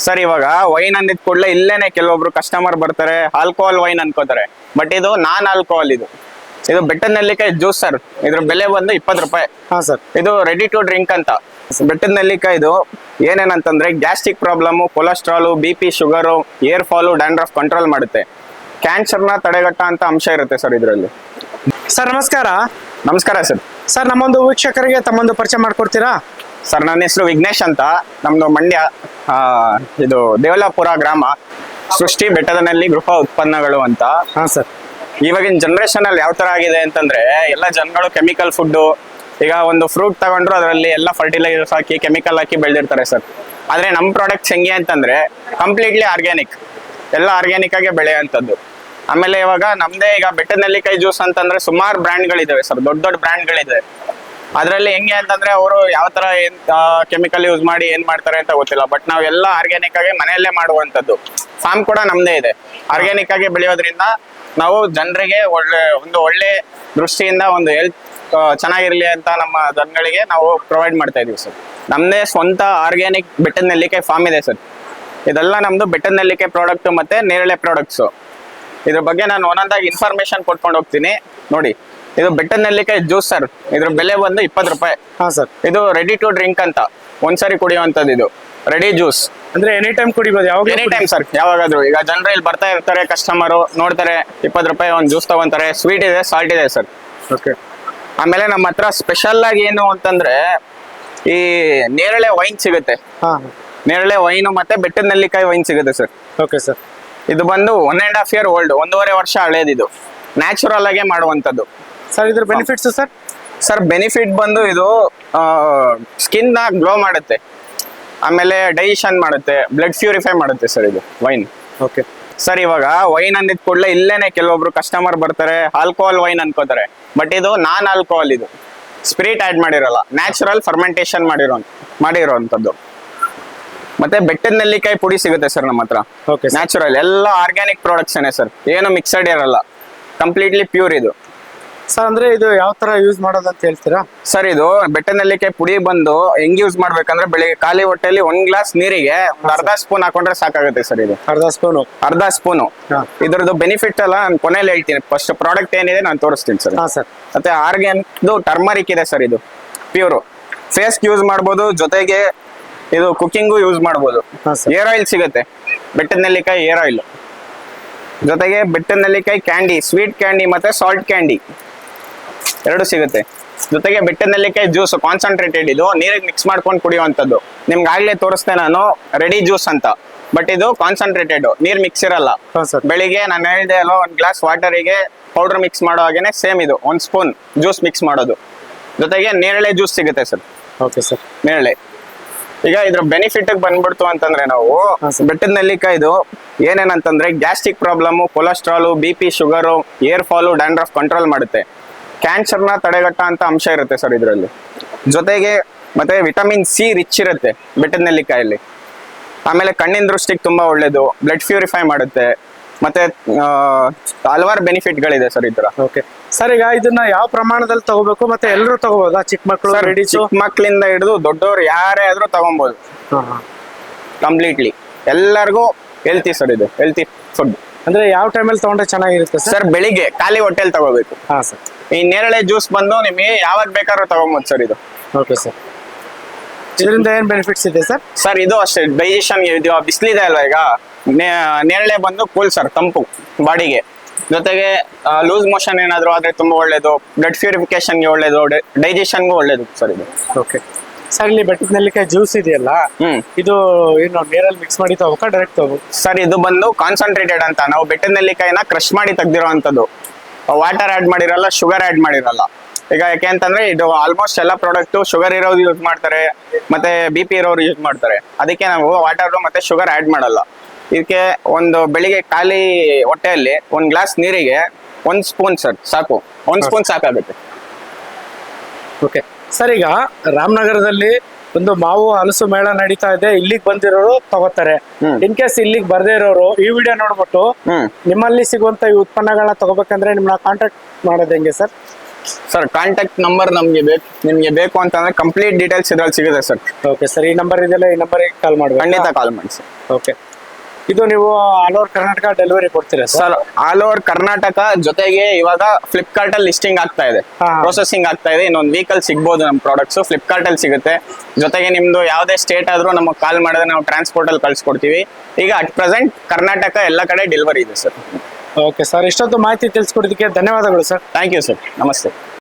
Sir ಇವಾಗ wine ಅಂದಿದ್ ಕೂಡಲೇ ಇಲ್ಲೇನೆ ಕೆಲವೊಬ್ರು ಕಸ್ಟಮರ್ ಬರ್ತಾರೆ ಆಲ್ಕೋಹಾಲ್ ವೈನ್ ಅನ್ಕೋತಾರೆ. ಬಟ್ ಇದು ನಾನ್ ಆಲ್ಕೋಹಾಲ್. ಇದು ಬೆಟ್ಟದ ನೆಲ್ಲಿಕಾಯಿ ಜ್ಯೂಸ್ ಸರ್. ಇದ್ರ ಬೆಲೆ ಬಂದು 20 ರೂಪಾಯಿ. ಹಾ ಸರ್. ಇದು ರೆಡಿ ಟು ಡ್ರಿಂಕ್ ಅಂತ. ಬೆಟ್ಟದ ನೆಲ್ಲಿಕಾಯ್ದು ಏನೇನಂತಂದ್ರೆ gastric problem, cholesterol, BP, sugar, hair fall, dandruff control ಮಾಡುತ್ತೆ. ಕ್ಯಾನ್ಸರ್ನ ತಡೆಗಟ್ಟ ಅಂತ ಅಂಶ ಇರುತ್ತೆ ಸರ್ ಇದರಲ್ಲಿ. ಸರ್ ನಮಸ್ಕಾರ. ನಮಸ್ಕಾರ ಸರ್. ಸರ್ ನಮ್ಮೊಂದು ವೀಕ್ಷಕರಿಗೆ ತಮ್ಮೊಂದು ಪರಿಚಯ ಮಾಡ್ಕೊಡ್ತೀರಾ? ಸರ್ ನನ್ನ ಹೆಸರು ವಿಘ್ನೇಶ್ ಅಂತ. ನಮ್ದು ಮಂಡ್ಯ, ಇದು ದೇವಲಾಪುರ ಗ್ರಾಮ, ಸೃಷ್ಟಿ ಬೆಟ್ಟದನಲ್ಲಿ ಗೃಹ ಉತ್ಪನ್ನಗಳು ಅಂತ. ಹಾ ಸರ್. ಇವಾಗಿನ ಜನರೇಷನ್ ಅಲ್ಲಿ ಯಾವ ತರ ಆಗಿದೆ ಅಂತಂದ್ರೆ ಎಲ್ಲ ಜನಗಳು ಕೆಮಿಕಲ್ ಫುಡ್. ಈಗ ಒಂದು ಫ್ರೂಟ್ ತಗೊಂಡ್ರು ಅದರಲ್ಲಿ ಎಲ್ಲ ಫರ್ಟಿಲೈಸರ್ಸ್ ಹಾಕಿ ಕೆಮಿಕಲ್ ಹಾಕಿ ಬೆಳೆದಿರ್ತಾರೆ ಸರ್. ಆದ್ರೆ ನಮ್ಮ ಪ್ರಾಡಕ್ಟ್ಸ್ ಹೆಂಗೆ ಅಂತಂದ್ರೆ ಕಂಪ್ಲೀಟ್ಲಿ ಆರ್ಗ್ಯಾನಿಕ್, ಎಲ್ಲ ಆರ್ಗ್ಯಾನಿಕ್ ಆಗಿ ಬೆಳೆಯುವಂಥದ್ದು. ಆಮೇಲೆ ಇವಾಗ ನಮ್ದೇ ಈಗ ಬೆಟ್ಟದ ನೆಲ್ಲಿಕಾಯಿ ಜ್ಯೂಸ್ ಅಂತಂದ್ರೆ ಸುಮಾರು ಬ್ರ್ಯಾಂಡ್ಗಳಿದಾವೆ ಸರ್, ದೊಡ್ಡ ದೊಡ್ಡ ಬ್ರ್ಯಾಂಡ್ಗಳಿದೆ. ಅದರಲ್ಲಿ ಹೆಂಗೆ ಅಂತಂದ್ರೆ ಅವರು ಯಾವ ತರ ಏನ್ ಕೆಮಿಕಲ್ ಯೂಸ್ ಮಾಡಿ ಏನ್ ಮಾಡ್ತಾರೆ ಅಂತ ಗೊತ್ತಿಲ್ಲ. ಬಟ್ ನಾವು ಎಲ್ಲ ಆರ್ಗ್ಯಾನಿಕ್ ಆಗಿ ಮನೆಯಲ್ಲೇ ಮಾಡುವಂಥದ್ದು. ಫಾರ್ಮ್ ಕೂಡ ನಮ್ದೇ ಇದೆ. ಆರ್ಗ್ಯಾನಿಕ್ ಆಗಿ ಬೆಳೆಯೋದ್ರಿಂದ ನಾವು ಜನರಿಗೆ ಒಳ್ಳೆ ದೃಷ್ಟಿಯಿಂದ ಒಂದು ಹೆಲ್ತ್ ಚೆನ್ನಾಗಿರ್ಲಿ ಅಂತ ನಮ್ಮ ಜನಗಳಿಗೆ ನಾವು ಪ್ರೊವೈಡ್ ಮಾಡ್ತಾ ಇದೀವಿ ಸರ್. ನಮ್ದೇ ಸ್ವಂತ ಆರ್ಗ್ಯಾನಿಕ್ ಬೆಟ್ಟದ ನೆಲ್ಲಿಕಾಯಿ ಫಾರ್ಮ್ ಇದೆ ಸರ್. ಇದೆಲ್ಲ ನಮ್ದು ಬೆಟ್ಟದ ನೆಲ್ಲಿಕಾಯಿ ಪ್ರಾಡಕ್ಟ್ ಮತ್ತೆ ನೇರಳೆ ಪ್ರಾಡಕ್ಟ್ಸ್. ಇದ್ರ ಬಗ್ಗೆ ನಾನು ಒಂದೊಂದಾಗಿ ಇನ್ಫಾರ್ಮೇಶನ್ ಕೊಟ್ಕೊಂಡು ಹೋಗ್ತೀನಿ ನೋಡಿ. ಇದು ಬೆಟ್ಟದ ನೆಲ್ಲಿಕಾಯಿ ಜ್ಯೂಸ್ ಸರ್. ಇದ್ರ ಬೆಲೆ ಬಂದು 20 ರೂಪಾಯಿ. ಹಾ ಸರ್. ಇದು ರೆಡಿ ಟು ಡ್ರಿಂಕ್ ಅಂತ, ಒಂದ್ಸರಿ ಕುಡಿಯುವಂತದ್ದು. ಇದು ರೆಡಿ ಜ್ಯೂಸ್ ಅಂದ್ರೆ ಎನಿ ಟೈಮ್ ಕುಡಿಬಹುದು? ಯಾವಾಗ? ಎನಿ ಟೈಮ್ ಸರ್, ಯಾವಾಗಾದ್ರು. ಈಗ ಜನರು ಇಲ್ಲಿ ಬರ್ತಾ ಇರ್ತಾರೆ, ಕಸ್ಟಮರು ನೋಡ್ತಾರೆ, 20 ರೂಪಾಯಿ ಒಂದು ಜ್ಯೂಸ್ ತಗೊಂತಾರೆ. ಸ್ವೀಟ್ ಇದೆ, ಸಾಲ್ಟ್ ಇದೆ ಸರ್. ಓಕೆ. ಆಮೇಲೆ ನಮ್ಮ ಹತ್ರ ಸ್ಪೆಷಲ್ ಆಗಿ ಏನು ಅಂತಂದ್ರೆ ಈ ನೇರಳೆ ವೈನ್ ಸಿಗುತ್ತೆ. ಹಾ. ನೇರಳೆ ವೈನು ಮತ್ತೆ ಬೆಟ್ಟದ ನೆಲ್ಲಿಕಾಯಿ ವೈನ್ ಸಿಗುತ್ತೆ ಸರ್. Okay sir. ಇದು ಬಂದು 1.5 year ಓಲ್ಡ್, 1.5 ವರ್ಷ ಹಳೇದಿದು. ನ್ಯಾಚುರಲ್ ಆಗಿ ಮಾಡುವಂಥದ್ದು ಸರ್. ಇದ್ರ ಬೆನಿಫಿಟ್ಸ್ ಸರ್? ಸರ್ ಬೆನಿಫಿಟ್ ಬಂದು ಇದು ಸ್ಕಿನ್ ನ ಗ್ಲೋ ಮಾಡುತ್ತೆ, ಆಮೇಲೆ ಡೈಜೆಷನ್ ಮಾಡುತ್ತೆ, ಬ್ಲಡ್ ಪ್ಯೂರಿಫೈ ಮಾಡುತ್ತೆ ಸರ್ ಇದು ವೈನ್. ಓಕೆ ಸರ್ ಇವಾಗ ವೈನ್ ಅಂದಿದ್ ಕೂಡಲೇ ಇಲ್ಲೇನೆ ಕೆಲವೊಬ್ರು ಕಸ್ಟಮರ್ ಬರ್ತಾರೆ ಆಲ್ಕೋಹಾಲ್ ವೈನ್ ಅನ್ಕೋತಾರೆ. ಬಟ್ ಇದು ನಾನ್ ಆಲ್ಕೋಹಾಲ್. ಇದು ಸ್ಪಿರಿಟ್ ಆಡ್ ಮಾಡಿರಲ್ಲ, ನ್ಯಾಚುರಲ್ ಫರ್ಮೆಂಟೇಶನ್ ಮಾಡಿರೋಂಥದ್ದು. ಮತ್ತೆ ಬೆಟ್ಟದ ನೆಲ್ಲಿಕಾಯಿ ಪುಡಿ ಸಿಗುತ್ತೆ ಸರ್ ನಮ್ಮ ಹತ್ರ. ಓಕೆ. ನ್ಯಾಚುರಲ್, ಎಲ್ಲ ಆರ್ಗ್ಯಾನಿಕ್ ಪ್ರಾಡಕ್ಟ್ಸ್ ಸರ್. ಏನು ಮಿಕ್ಸಡ್ ಇರಲ್ಲ, ಕಂಪ್ಲೀಟ್ಲಿ ಪ್ಯೂರ್ ಇದು ಸರ್. ಅಂದ್ರೆ ಇದು ಯಾವ ತರ ಯೂಸ್ ಮಾಡೋದು ಅಂತ ಹೇಳ್ತೀರಾ? ಸರ್ ಇದು ಬೆಟ್ಟದ ನೆಲ್ಲಿಕಾಯಿ ಪುಡಿ ಬಂದು ಹೆಂಗ್ ಯೂಸ್ ಮಾಡ್ಬೇಕಂದ್ರೆ ಬೆಳಿಗ್ಗೆ ಖಾಲಿ ಹೊಟ್ಟೆಯಲ್ಲಿ 1 ಗ್ಲಾಸ್ ನೀರಿಗೆ ಅರ್ಧ ಸ್ಪೂನ್ ಹಾಕೊಂಡ್ರೆ ಸಾಕಾಗುತ್ತೆ ಸರ್. ಇದು ಅರ್ಧ ಸ್ಪೂನು. ಇದ್ರದ್ದು ಬೆನಿಫಿಟ್ ಎಲ್ಲ ನಾನು ಕೊನೆಯಲ್ಲಿ ಹೇಳ್ತೀನಿ. ಫಸ್ಟ್ ಪ್ರಾಡಕ್ಟ್ ಏನಿದೆ ನಾನು ತೋರಿಸ್ತೀನಿ ಸರ್. ಮತ್ತೆ ಆರ್ಗ್ಯಾನಿಕ್ ಟರ್ಮರಿಕ್ ಇದೆ ಸರ್. ಇದು ಪ್ಯೂರ್ ಫೇಸ್ ಯೂಸ್ ಮಾಡ್ಬೋದು, ಜೊತೆಗೆ ಇದು ಕುಕಿಂಗು ಯೂಸ್ ಮಾಡ್ಬೋದು. ಏರ್ ಆಯಿಲ್ ಸಿಗುತ್ತೆ, ಬೆಟ್ಟದ ನೆಲ್ಲಿಕಾಯಿ ಏರ್ ಆಯಿಲ್. ಜೊತೆಗೆ ಬೆಟ್ಟದ ನೆಲ್ಲಿಕಾಯಿ ಕ್ಯಾಂಡಿ, ಸ್ವೀಟ್ ಕ್ಯಾಂಡಿ ಮತ್ತೆ ಸಾಲ್ಟ್ ಕ್ಯಾಂಡಿ ಎರಡು ಸಿಗುತ್ತೆ. ಜೊತೆಗೆ ಬೆಟ್ಟದ ನೆಲ್ಲಿಕಾಯಿ ಜ್ಯೂಸ್ ಕಾನ್ಸಂಟ್ರೇಟೆಡ್, ಇದು ನೀರಿಗೆ ಮಿಕ್ಸ್ ಮಾಡ್ಕೊಂಡು ಕುಡಿಯುವಂಥದ್ದು. ನಿಮ್ಗೆ ಆಗ್ಲೇ ತೋರಿಸ್ತೆ ನಾನು ರೆಡಿ ಜ್ಯೂಸ್ ಅಂತ. ಬಟ್ ಇದು ಕಾನ್ಸಂಟ್ರೇಟೆಡ್, ನೀರ್ ಮಿಕ್ಸ್ ಇರಲ್ಲ. ಬೆಳಿಗ್ಗೆ ನಾನು ಹೇಳಿದೆ ಅಲ್ವಾ, 1 ಗ್ಲಾಸ್ ವಾಟರಿಗೆ ಪೌಡರ್ ಮಿಕ್ಸ್ ಮಾಡೋ ಹಾಗೇನೆ ಸೇಮ್ ಇದು 1 ಸ್ಪೂನ್ ಜ್ಯೂಸ್ ಮಿಕ್ಸ್ ಮಾಡೋದು. ಜೊತೆಗೆ ನೇರಳೆ ಜ್ಯೂಸ್ ಸಿಗುತ್ತೆ ಸರ್. Okay sir. ನೇರಳೆ. ಈಗ ಇದ್ರ ಬೆನಿಫಿಟ್ ಬಂದ್ಬಿಡ್ತು ಅಂತಂದ್ರೆ ನಾವು ಬೆಟ್ಟದ ನೆಲ್ಲಿಕಾಯ್ದು ಏನೇನಂತಂದ್ರೆ gastric problem, cholesterol, BP, sugar, hair fall, dandruff control ಮಾಡುತ್ತೆ. ಕ್ಯಾನ್ಸರ್ನ ತಡೆಗಟ್ಟ ಅಂತ ಅಂಶ ಇರುತ್ತೆ ಸರ್ ಇದರಲ್ಲಿ. ಜೊತೆಗೆ ಮತ್ತೆ ವಿಟಮಿನ್ C ರಿಚ್ ಇರುತ್ತೆ ಬೆಟ್ಟದ ನೆಲ್ಲಿಕಾಯಲ್ಲಿ. ಆಮೇಲೆ ಕಣ್ಣಿನ ದೃಷ್ಟಿಗೆ ತುಂಬಾ ಒಳ್ಳೇದು, ಬ್ಲಡ್ ಪ್ಯೂರಿಫೈ ಮಾಡುತ್ತೆ, ಮತ್ತೆ ಹಲವಾರು ಬೆನಿಫಿಟ್ಗಳಿದೆ ಸರ್ ಈ ತರ. Okay sir. ಈಗ ಇದನ್ನ ಯಾವ ಪ್ರಮಾಣದಲ್ಲಿ ತಗೋಬೇಕು, ಮತ್ತೆ ಎಲ್ಲರೂ ತಗೋಬೋದಾ? ಚಿಕ್ಕ ಮಕ್ಕಳು, ಚಿಕ್ಕ ಮಕ್ಕಳಿಂದ ಹಿಡಿದು ದೊಡ್ಡವರು ಯಾರೇ ಆದ್ರೂ ತಗೊಬಹುದು. ಕಂಪ್ಲೀಟ್ಲಿ ಎಲ್ಲರಿಗೂ ಹೆಲ್ತಿ ಸರ್. ಇದು ಹೆಲ್ತಿ ಫುಡ್. ಅಂದ್ರೆ ಯಾವ ಟೈಮಲ್ಲಿ ತಗೊಂಡ್ರೆ ಚೆನ್ನಾಗಿರುತ್ತೆ ಸರ್? ಬೆಳಿಗ್ಗೆ ಖಾಲಿ ಹೊಟ್ಟೆಲ್ ತಗೋಬೇಕು. ಹಾ ಸರ್. ಈ ನೇರಳೆ ಜ್ಯೂಸ್ ಬಂದು ನಿಮಗೆ ಯಾವಾಗ ಬೇಕಾದ್ರೂ ತಗೊಬಹುದು ಸರ್ ಇದು. Okay sir. ಇದರಿಂದ ಏನ್ ಬೆನಿಫಿಟ್ಸ್ ಇದೆ ಸರ್? ಸರ್ ಇದು ಅಷ್ಟೇ, ಡೈಜೆಷನ್. ಇದು ಬಿಸಿಲಿದೆ ಅಲ್ವಾ, ಈಗ ನೇರಳೆ ಬಂದು ಕೂಲ್ ಸರ್, ತಂಪು ಬಾಡಿಗೆ. ಜೊತೆಗೆ ಲೂಸ್ ಮೋಷನ್ ಏನಾದ್ರು ಆದ್ರೆ ತುಂಬಾ ಒಳ್ಳೇದು, ಬ್ಲಡ್ ಪ್ಯೂರಿಫಿಕೇಶನ್ಗೆ ಒಳ್ಳೇದು, ಡೈಜೆಷನ್ಗೂ ಒಳ್ಳೇದು ಸರ್ ಇದು. Okay sir. ಇಲ್ಲಿ ಬೆಟ್ಟದ ನೆಲ್ಲಿಕಾಯಿ ಜ್ಯೂಸ್ ಇದೆಯಲ್ಲ, ಇದು ಏನು ನೀರಲ್ಲಿ ಮಿಕ್ಸ್ ಮಾಡಿ ತಗೋಬೇಕಾ ಡೈರೆಕ್ಟ್ ತಗೋಬೇಕು? ಸರ್ ಇದು ಬಂದು ಕಾನ್ಸಂಟ್ರೇಟೆಡ್ ಅಂತ. ನಾವು ಬೆಟ್ಟದ ನೆಲ್ಲಿಕಾಯಿನ ಕ್ರಶ್ ಮಾಡಿ ತೆಗ್ದಿರೋಂಥದ್ದು. ವಾಟರ್ ಆಡ್ ಮಾಡಿರಲ್ಲ, ಶುಗರ್ ಆಡ್ ಮಾಡಿರಲ್ಲ. ಈಗ ಯಾಕೆ ಅಂತಂದ್ರೆ ಇದು ಆಲ್ಮೋಸ್ಟ್ ಎಲ್ಲ ಪ್ರಾಡಕ್ಟ್ ಶುಗರ್ ಇರೋದು ಯೂಸ್ ಮಾಡ್ತಾರೆ, ಮತ್ತೆ BP ಇರೋರು ಯೂಸ್ ಮಾಡ್ತಾರೆ. ಅದಕ್ಕೆ ನಾವು ವಾಟರ್ ಮತ್ತೆ ಶುಗರ್ ಆಡ್ ಮಾಡಲ್ಲ. ಇದಕ್ಕೆ ಒಂದು ಬೆಳಿಗ್ಗೆ ಖಾಲಿ ಹೊಟ್ಟೆಯಲ್ಲಿ 1 ಗ್ಲಾಸ್ ನೀರಿಗೆ 1 ಸ್ಪೂನ್ ಸರ್ ಸಾಕು. 1 ಸ್ಪೂನ್ ಸಾಕಾಗುತ್ತೆ. Okay sir. ಈಗ ರಾಮನಗರದಲ್ಲಿ ಒಂದು ಮಾವು ಹಲಸು ಮೇಳ ನಡೀತಾ ಇದೆ, ಇಲ್ಲಿಗೆ ಬಂದಿರೋರು ತಗೋತಾರೆ. ಇನ್ ಕೇಸ್ ಇಲ್ಲಿಗೆ ಬರ್ದೇ ಇರೋರು ಈ ವಿಡಿಯೋ ನೋಡ್ಬಿಟ್ಟು ನಿಮ್ಮಲ್ಲಿ ಸಿಗುವಂತ ಈ ಉತ್ಪನ್ನಗಳನ್ನ ತಗೋಬೇಕಂದ್ರೆ ನಿಮ್ಮನ್ನ ಕಾಂಟ್ಯಾಕ್ಟ್ ಮಾಡೋದು ಹೆಂಗೆ ಸರ್? ಸರ್ ಕಾಂಟ್ಯಾಕ್ಟ್ ನಂಬರ್ ನಿಮ್ಗೆ ಬೇಕು ಅಂತಂದ್ರೆ ಕಂಪ್ಲೀಟ್ ಡೀಟೇಲ್ಸ್ ಇದ್ರಲ್ಲಿ ಸಿಗುತ್ತೆ ಸರ್. ಓಕೆ ಸರ್, ಈ ನಂಬರ್ ಇದೆಯಲ್ಲ, ಈ ನಂಬರಿಗೆ ಕಾಲ್ ಮಾಡ್ಬೇಕು. ಖಂಡಿತ ಕಾಲ್ ಮಾಡಿ ಸರ್. ಓಕೆ, ಇದು ನೀವು ಆಲ್ ಓವರ್ ಕರ್ನಾಟಕ ಡೆಲಿವರಿ ಕೊಡ್ತೀರಾ sir? Sir all over Karnataka, ಜೊತೆಗೆ ಇವಾಗ ಫ್ಲಿಪ್ಕಾರ್ಟ್ ಅಲ್ಲಿ ಲಿಸ್ಟಿಂಗ್ ಆಗ್ತಾ ಇದೆ, ಹಾ. ಪ್ರೊಸೆಸಿಂಗ್ ಆಗ್ತಾ ಇದೆ. ಇನ್ನೊಂದು ವೀಕಲ್ ಸಿಗ್ಬೋದು ನಮ್ಮ ಪ್ರಾಡಕ್ಟ್ಸ್ ಫ್ಲಿಪ್ಕಾರ್ಟ್ ಅಲ್ಲಿ ಸಿಗುತ್ತೆ. ಜೊತೆಗೆ ನಿಮ್ದು ಯಾವುದೇ ಸ್ಟೇಟ್ ಆದ್ರೂ ನಮಗೆ ಕಾಲ್ ಮಾಡಿದ್ರೆ ನಾವು ಟ್ರಾನ್ಸ್ಪೋರ್ಟ್ ಅಲ್ಲಿ ಕಳ್ಸಿಕೊಡ್ತೀವಿ. ಈಗ ಅಟ್ ಪ್ರೆಸೆಂಟ್ ಕರ್ನಾಟಕ ಎಲ್ಲ ಕಡೆ ಡೆಲಿವರಿ ಇದೆ ಸರ್. ಓಕೆ ಸರ್, ಇಷ್ಟೊತ್ತು ಮಾಹಿತಿ ತಿಳಿಸ್ಕೊಡೋದಕ್ಕೆ ಧನ್ಯವಾದಗಳು ಸರ್. Thank you sir. ನಮಸ್ತೆ.